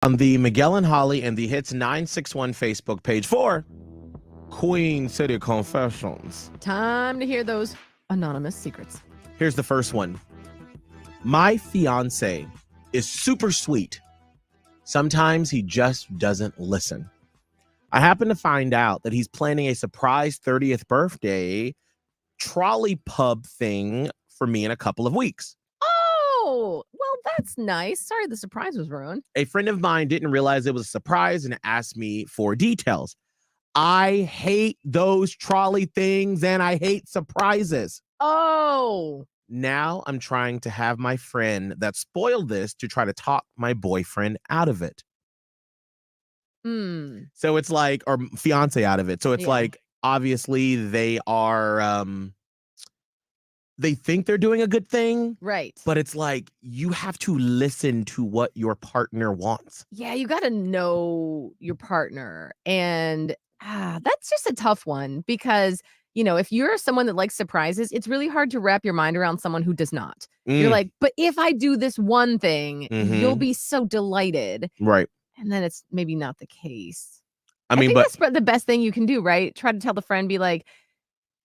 On the Miguel and Holly and the Hits 961 Facebook page for Queen City Confessions. Time to hear those anonymous secrets. Here's the first one. My fiance is super sweet. Sometimes he just doesn't listen. I happen to find out that he's planning a surprise 30th birthday trolley pub thing for me in a couple of weeks. Oh, well, that's nice. Sorry the surprise was ruined. A friend of mine didn't realize it was a surprise and asked me for details. I hate those trolley things and I hate surprises. Oh. Now I'm trying to have my friend that spoiled this to try to talk my boyfriend out of it. So it's like, or fiance out of it. So it's like, obviously they are, they think they're doing a good thing. Right. But it's like, you have to listen to what your partner wants. Yeah, you got to know your partner. And that's just a tough one because, you know, if you're someone that likes surprises, it's really hard to wrap your mind around someone who does not. You're like, but if I do this one thing, you'll be so delighted. Right. And then it's maybe not the case. I mean, think that's the best thing you can do, right? Try to tell the friend, be like,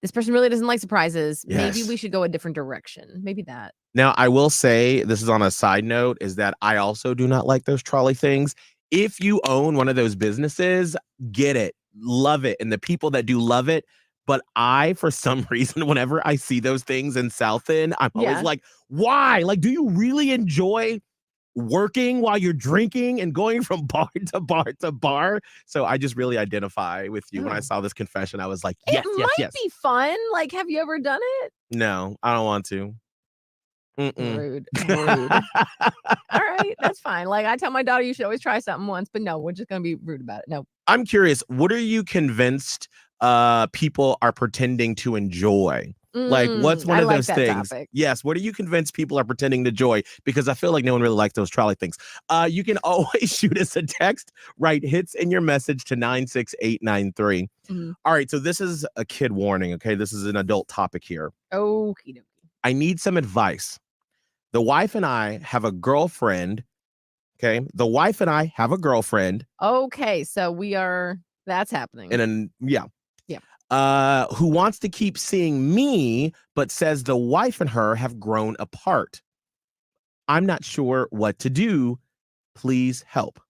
this person really doesn't like surprises. Yes. Maybe we should go a different direction. Maybe that. Now, I will say, this is on a side note, is that I also do not like those trolley things. If you own one of those businesses, get it. Love it. And the people that do love it. But I, for some reason, whenever I see those things in South End, I'm always like, why? Like, do you really enjoy working while you're drinking and going from bar to bar to bar? So I just really identify with you. When I saw this confession, I was like, yes, it might be fun. Like, have you ever done it? No, I don't want to. Rude. All right, that's fine. Like, I tell my daughter, you should always try something once, but no, we're just gonna be rude about it. No. I'm curious, what are you convinced people are pretending to enjoy? Like, what's one of those things? Topic. Yes, what are you convinced people are pretending to enjoy? Because I feel like no one really likes those trolley things. You can always shoot us a text, write hits in your message to 96893. All right, so this is a kid warning, okay? This is an adult topic here. Okie dokie. I need some advice. The wife and I have a girlfriend, okay? The wife and I have a girlfriend. Okay, so that's happening. And then, who wants to keep seeing me, but says the wife and her have grown apart. I'm not sure what to do. Please help.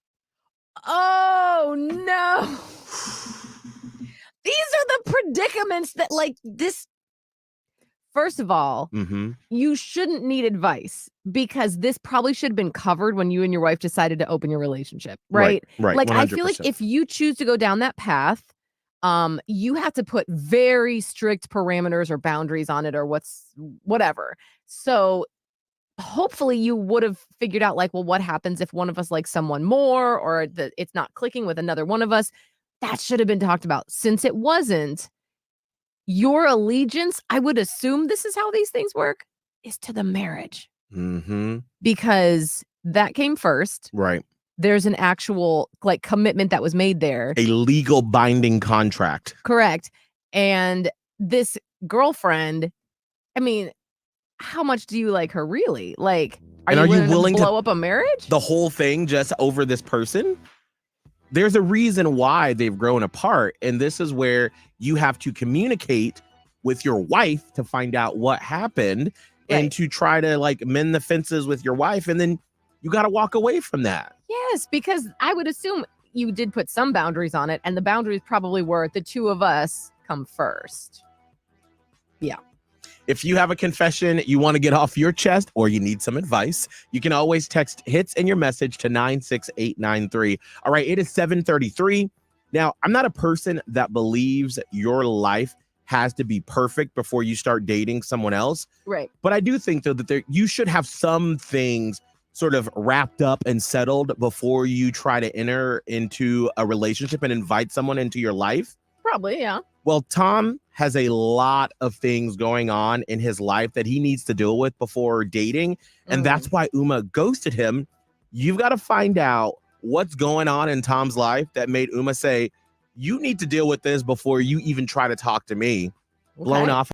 Oh, no. These are the predicaments that, like, this. First of all, you shouldn't need advice because this probably should have been covered when you and your wife decided to open your relationship, right? Right. Like, 100%. I feel like if you choose to go down that path, you have to put very strict parameters or boundaries on it or whatever. So hopefully you would have figured out, like, well, what happens if one of us likes someone more or it's not clicking with another one of us? That should have been talked about. Since it wasn't, your allegiance, I would assume this is how these things work, is to the marriage. Because that came first. Right. There's an actual, like, commitment that was made there. A legal binding contract. Correct. And this girlfriend, I mean, how much do you like her really? Like, are you willing to blow up a marriage? The whole thing just over this person? There's a reason why they've grown apart. And this is where you have to communicate with your wife to find out what happened and to try to, like, mend the fences with your wife. And then you got to walk away from that. Yes, because I would assume you did put some boundaries on it. And the boundaries probably were the two of us come first. Yeah. If you have a confession you want to get off your chest or you need some advice, you can always text hits in your message to 96893. All right, it is 7:33. Now, I'm not a person that believes your life has to be perfect before you start dating someone else. Right. But I do think, though, that you should have some things sort of wrapped up and settled before you try to enter into a relationship and invite someone into your life. Probably, yeah. Well, Tom has a lot of things going on in his life that he needs to deal with before dating. And that's why Uma ghosted him. You've got to find out what's going on in Tom's life that made Uma say, you need to deal with this before you even try to talk to me. Blown off.